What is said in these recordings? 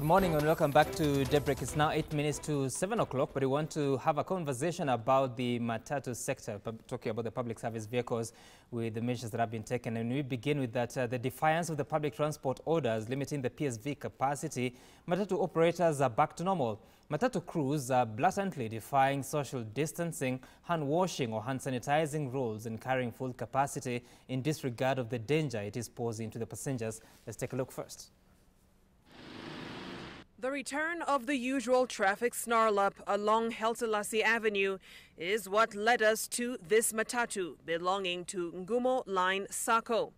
Good morning and welcome back to Daybreak. It's now 8 minutes to 7 o'clock, but we want to have a conversation about the Matatu sector, talking about the public service vehicles with the measures that have been taken. And we begin with that, the defiance of the public transport orders limiting the PSV capacity. Matatu operators are back to normal. Matatu crews are blatantly defying social distancing, hand washing or hand sanitizing rules and carrying full capacity in disregard of the danger it is posing to the passengers. Let's take a look first. The return of the usual traffic snarl-up along Heltalasi Avenue is what led us to this Matatu belonging to Ngumo Line Sacco.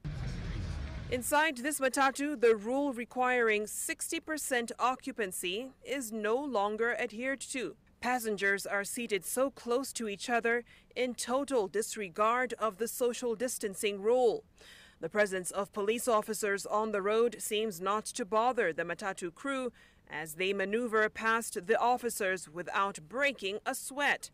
Inside this Matatu, the rule requiring 60% occupancy is no longer adhered to. Passengers are seated so close to each other in total disregard of the social distancing rule. The presence of police officers on the road seems not to bother the Matatu crew as they maneuver past the officers without breaking a sweat.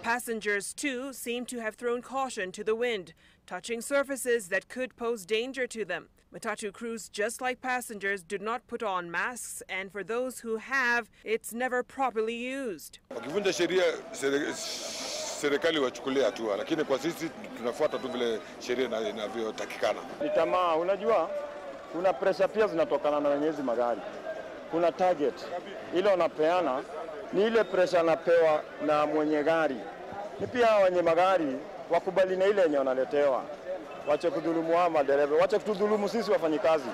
Passengers, too, seem to have thrown caution to the wind, touching surfaces that could pose danger to them. Matatu crews, just like passengers, do not put on masks, and for those who have, it's never properly used. Serikali wachukulia hatua, lakini kwa sisi tunafuata tu vile sheria inavyotakikana. Ni tamaa, unajua kuna pressure pia zinatokana na wenyezi magari. Kuna target ile unapeana ni ile pressure anapewa na mwenye gari. Ni pia wenye magari wakubali na ile yenye wanaletewa. Wache kudhulumu ama dereva, wache kutudhulumu sisi wafanyikazi.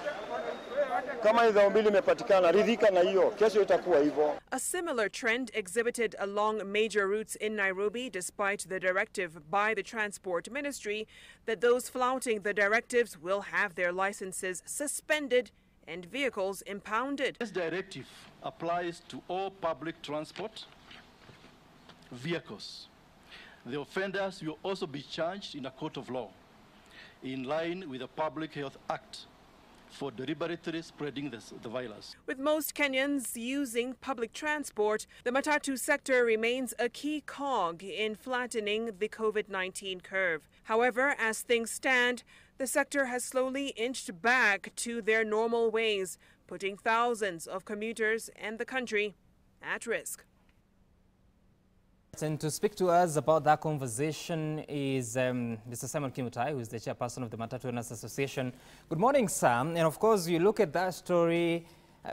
Kama hizo mbili imepatikana, ridhika na hiyo, kesho itakuwa hivyo. A similar trend exhibited along major routes in Nairobi despite the directive by the Transport Ministry that those flouting the directives will have their licenses suspended and vehicles impounded. This directive applies to all public transport vehicles. The offenders will also be charged in a court of law in line with the Public Health Act for deliberately spreading the virus. With most Kenyans using public transport, the Matatu sector remains a key cog in flattening the COVID-19 curve. However, as things stand, the sector has slowly inched back to their normal ways, putting thousands of commuters and the country at risk. And to speak to us about that conversation is Mr. Simon Kimutai, who is the chairperson of the Matatu Owners Association. Good morning, Sam. And of course, you look at that story,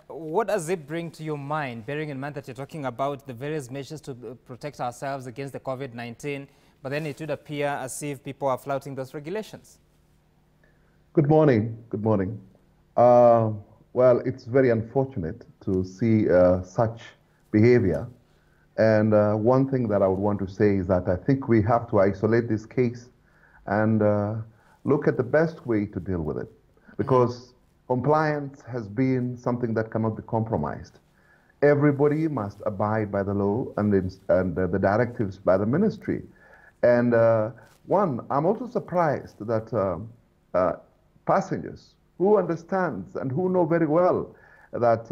what does it bring to your mind, bearing in mind that you're talking about the various measures to protect ourselves against the COVID-19, but then it would appear as if people are flouting those regulations? Good morning. Good morning. Well, it's very unfortunate to see such behavior. And one thing that I would want to say is that I think we have to isolate this case and look at the best way to deal with it, because compliance has been something that cannot be compromised. Everybody must abide by the law and the directives by the ministry. And I'm also surprised that passengers who understands and who know very well that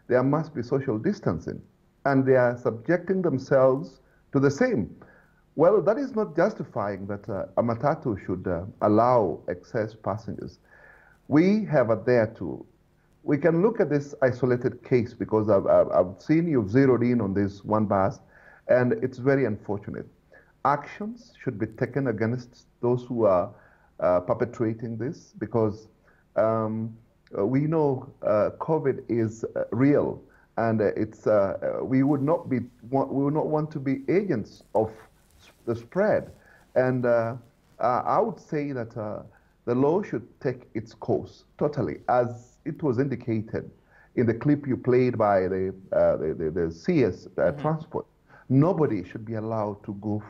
there must be social distancing, and they are subjecting themselves to the same. Well, that is not justifying that a Matatu should allow excess passengers. We have adhered to. We can look at this isolated case because I've seen you've zeroed in on this one bus, and it's very unfortunate. Actions should be taken against those who are perpetrating this, because we know COVID is real. And we would not want to be agents of the spread. And I would say that the law should take its course totally, as it was indicated in the clip you played by the CS transport. Nobody should be allowed to go.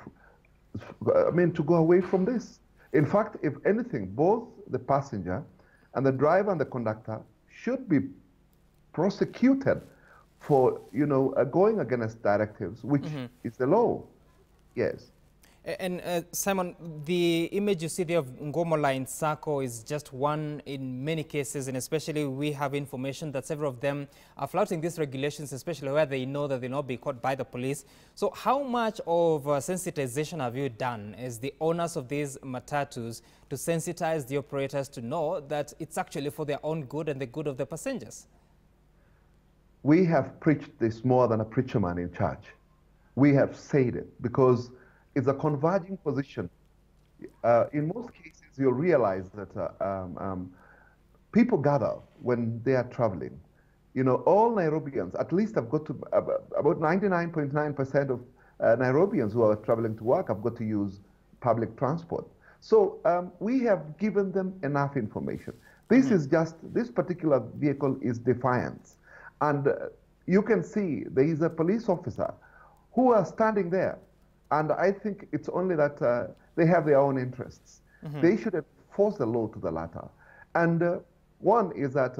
To go away from this. In fact, if anything, both the passenger and the driver and the conductor should be prosecuted for, going against directives, which is the law. Yes. And Simon, the image you see there of Ngumo Line Sacco is just one in many cases, and especially we have information that several of them are flouting these regulations, especially where they know that they'll not be caught by the police. So how much of sensitization have you done as the owners of these Matatus to sensitize the operators to know that it's actually for their own good and the good of the passengers? We have preached this more than a preacher man in church. We have said it because it's a converging position. In most cases, you'll realize that people gather when they are traveling. You know, all Nairobians, at least I've got to, about 99.9% of Nairobians who are traveling to work have got to use public transport. So we have given them enough information. This is just, this particular vehicle is defiance. And you can see there is a police officer who are standing there. And I think it's only that they have their own interests. They should enforce the law to the latter. And one is that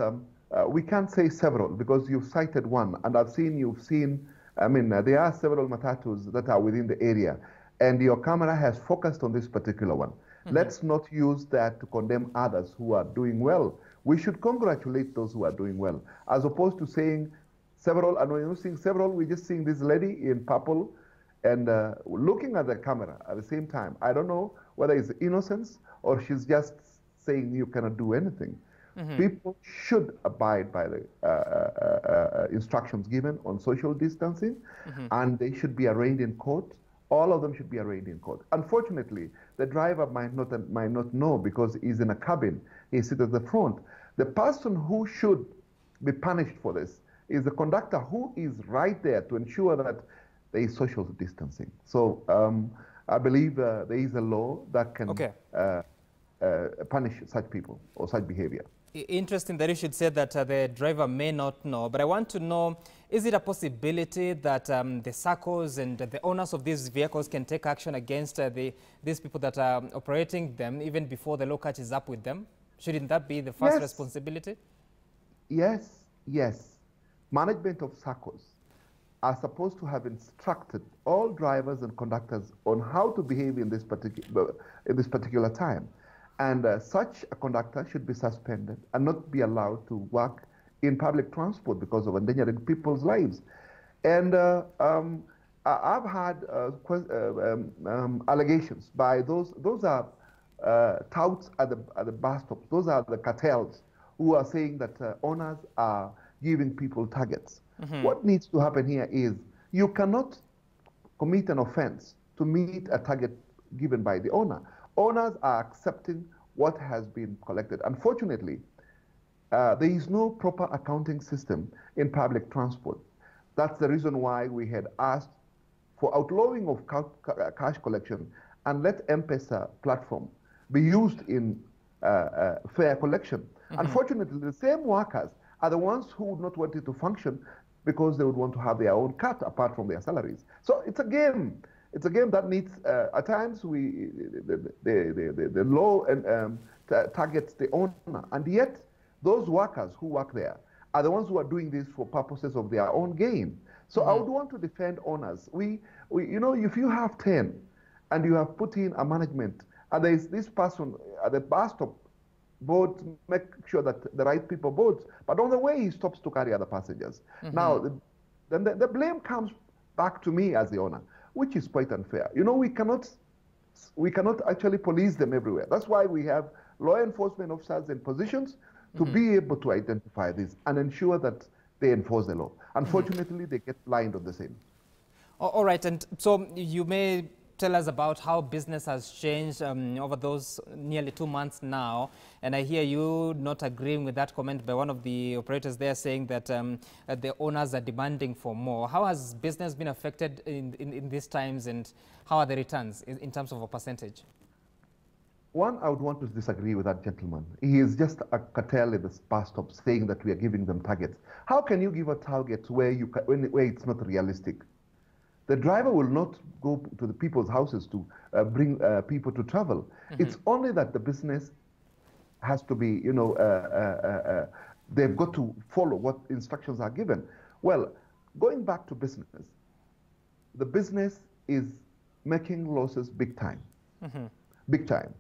we can't say several because you've cited one. And you've seen, I mean, there are several Matatus that are within the area. And your camera has focused on this particular one. Let's not use that to condemn others who are doing well. We should congratulate those who are doing well, as opposed to saying several, and when you're seeing several, we're just seeing this lady in purple and looking at the camera at the same time. I don't know whether it's innocence or she's just saying you cannot do anything. People should abide by the instructions given on social distancing, and they should be arraigned in court. All of them should be arraigned in court. Unfortunately, the driver might not know because he's in a cabin. He sits at the front. The person who should be punished for this is the conductor who is right there to ensure that there is social distancing. So I believe there is a law that can punish such people or such behavior. Interesting that you should say that the driver may not know, but I want to know, is it a possibility that the SACCOs and the owners of these vehicles can take action against these people that are operating them even before the law catches up with them? Shouldn't that be the first responsibility? Yes, yes. Management of SACCOs are supposed to have instructed all drivers and conductors on how to behave in this particular time. And such a conductor should be suspended and not be allowed to work in public transport because of endangering people's lives. And I've had allegations by those are touts at the bus stops. Those are the cartels who are saying that owners are giving people targets. What needs to happen here is you cannot commit an offense to meet a target given by the owner. Owners are accepting what has been collected. Unfortunately, there is no proper accounting system in public transport. That's the reason why we had asked for outlawing of cash collection and let M-Pesa platform be used in fare collection. Unfortunately, the same workers are the ones who would not want it to function because they would want to have their own cut apart from their salaries. So it's a game. It's a game that needs, at times, the law targets the owner. And yet, those workers who work there are the ones who are doing this for purposes of their own gain. So I would want to defend owners. You know, if you have 10 and you have put in a management, and there is this person at the bus stop, board, make sure that the right people board, but on the way he stops to carry other passengers. Now, then the blame comes back to me as the owner, which is quite unfair. You know, we cannot actually police them everywhere. That's why we have law enforcement officers in positions to be able to identify this and ensure that they enforce the law. Unfortunately, they get blind on the same. All right, and so you may tell us about how business has changed over those nearly 2 months now. And I hear you not agreeing with that comment by one of the operators there, saying that the owners are demanding for more. How has business been affected in these times, and how are the returns in terms of a percentage? One, I would want to disagree with that gentleman. He is just a cartel at the bus stop saying that we are giving them targets. How can you give a target where it's not realistic? The driver will not go to the people's houses to bring people to travel. It's only that the business has to be, you know, they've got to follow what instructions are given. Well, going back to business, the business is making losses big time, big time.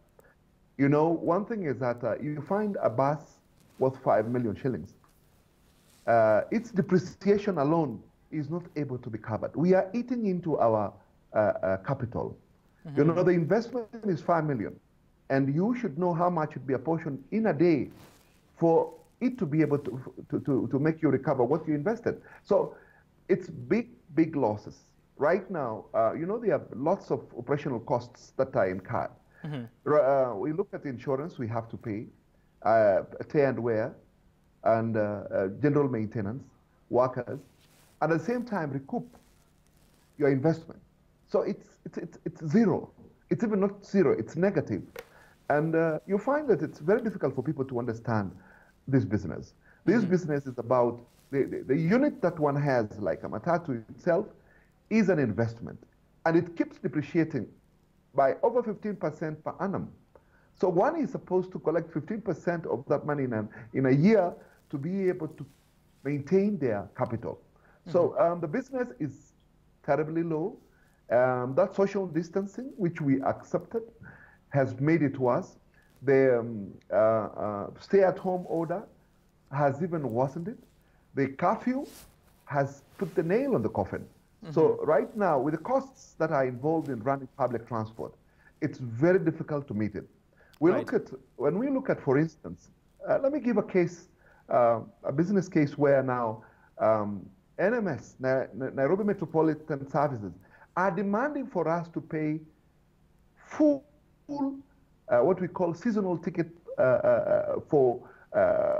You know, one thing is that you find a bus worth 5 million shillings. Its depreciation alone is not able to be covered. We are eating into our capital. You know, the investment is 5 million, and you should know how much would be apportioned in a day for it to be able to make you recover what you invested. So it's big losses. Right now, there are lots of operational costs that are incurred. We look at insurance we have to pay, tear and wear, and general maintenance, workers, and at the same time recoup your investment. So it's zero. It's even not zero, it's negative. And you find that it's very difficult for people to understand this business. This business is about the unit that one has, like a Matatu itself, is an investment. And it keeps depreciating by over 15% per annum. So one is supposed to collect 15% of that money in a year to be able to maintain their capital. So the business is terribly low. That social distancing, which we accepted, has made it worse. The stay-at-home order has even worsened it. The curfew has put the nail on the coffin. So right now, with the costs that are involved in running public transport, it's very difficult to meet it. When we look at, for instance, let me give a case, a business case where now NMS, Nairobi Metropolitan Services, are demanding for us to pay full what we call seasonal ticket for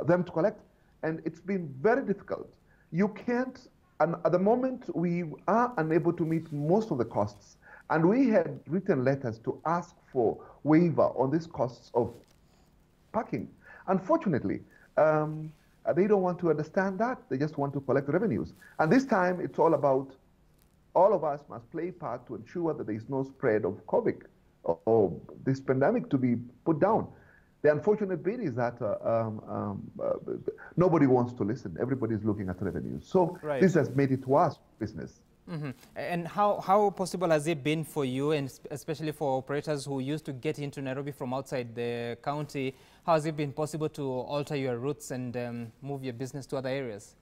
them to collect. And it's been very difficult. You can't, and at the moment, we are unable to meet most of the costs. And we had written letters to ask for waiver on these costs of parking. Unfortunately, they don't want to understand that. They just want to collect revenues. And this time, it's all about all of us must play part to ensure that there is no spread of COVID or this pandemic to be put down. The unfortunate bit is that nobody wants to listen. Everybody's looking at revenues. So this has made it worse business. And how possible has it been for you, and especially for operators who used to get into Nairobi from outside the county, how has it been possible to alter your routes and move your business to other areas?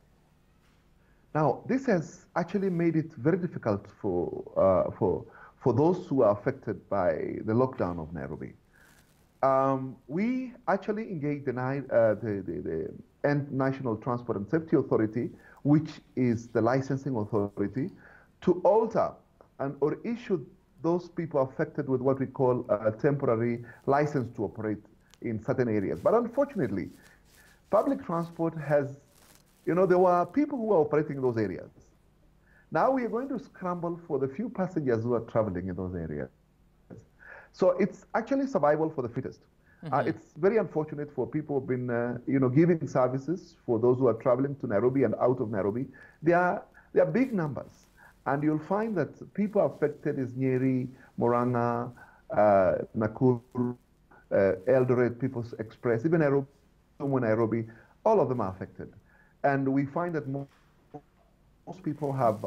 Now, this has actually made it very difficult for those who are affected by the lockdown of Nairobi. We actually engaged the National Transport and Safety Authority, which is the licensing authority, to alter or issue those people affected with what we call a temporary license to operate in certain areas. But unfortunately, public transport has, there were people who were operating in those areas. Now we are going to scramble for the few passengers who are traveling in those areas. So it's actually survival for the fittest. It's very unfortunate for people who've been, giving services for those who are traveling to Nairobi and out of Nairobi. They are big numbers. And you'll find that people affected is Nyeri, Murang'a, Nakuru, Eldoret, People's Express, even Nairobi, all of them are affected. And we find that most people have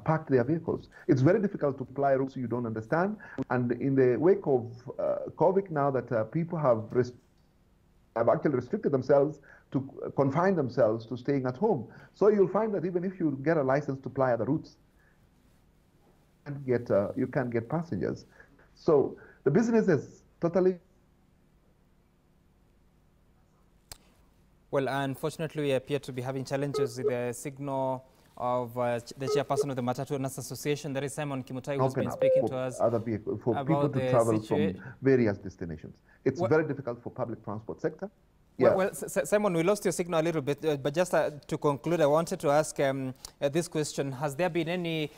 parked their vehicles. It's very difficult to apply rules you don't understand. And in the wake of COVID now that people have actually restricted themselves to confine themselves to staying at home. So you'll find that even if you get a license to ply other routes, you can't get passengers. So the business is totally... Well, unfortunately, we appear to be having challenges with the signal of the chairperson of the Matatu Owners Association. There is Simon Kimutai, who's been speaking to us for people to travel from various destinations. It's very difficult for public transport sector. Well, Simon, we lost your signal a little bit, but just to conclude, I wanted to ask this question. Has there been any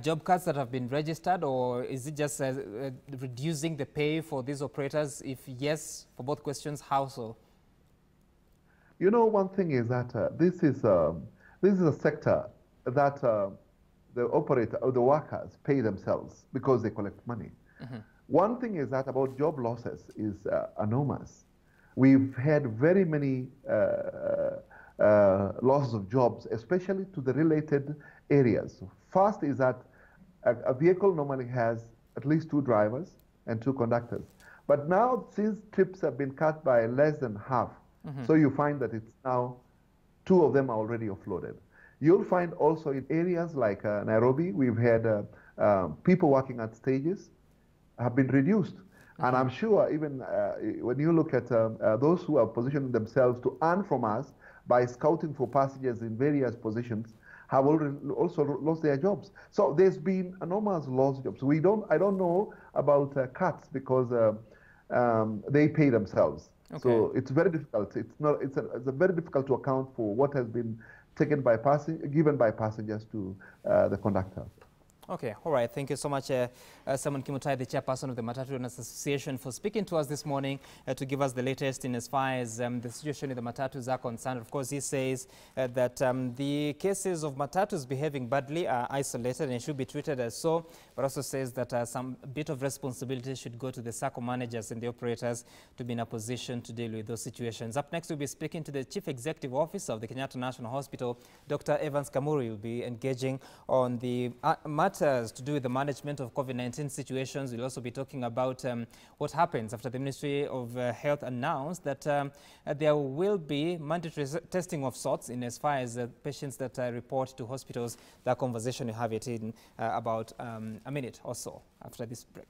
job cuts that have been registered, or is it just reducing the pay for these operators? If yes, for both questions, how so? One thing is that this is a sector that the operator or the workers pay themselves because they collect money. One thing is that about job losses is enormous. We've had very many losses of jobs, especially to the related areas. First is that a vehicle normally has at least 2 drivers and 2 conductors. But now, since trips have been cut by less than half, so you find that it's now 2 of them are already offloaded. You'll find also in areas like Nairobi, we've had people working at stages have been reduced. And I'm sure even when you look at those who have positioned themselves to earn from us by scouting for passengers in various positions have already also lost their jobs. So there's been enormous lost jobs. I don't know about cuts because they pay themselves. Okay. So it's very difficult. It's very difficult to account for what has been given by passengers to the conductor. Okay, all right. Thank you so much, Simon Kimutai, the chairperson of the Matatu Owners Association, for speaking to us this morning to give us the latest in as far as the situation in the Matatus are concerned. Of course, he says that the cases of Matatus behaving badly are isolated and should be treated as so, but also says that some bit of responsibility should go to the SACCO managers and the operators to be in a position to deal with those situations. Up next, we'll be speaking to the Chief Executive Officer of the Kenyatta National Hospital, Dr. Evans Kamuri. Will be engaging on the matters to do with the management of COVID-19 situations. We'll also be talking about what happens after the Ministry of Health announced that there will be mandatory testing of sorts in as far as patients that report to hospitals. That conversation, you have it in about a minute or so after this break.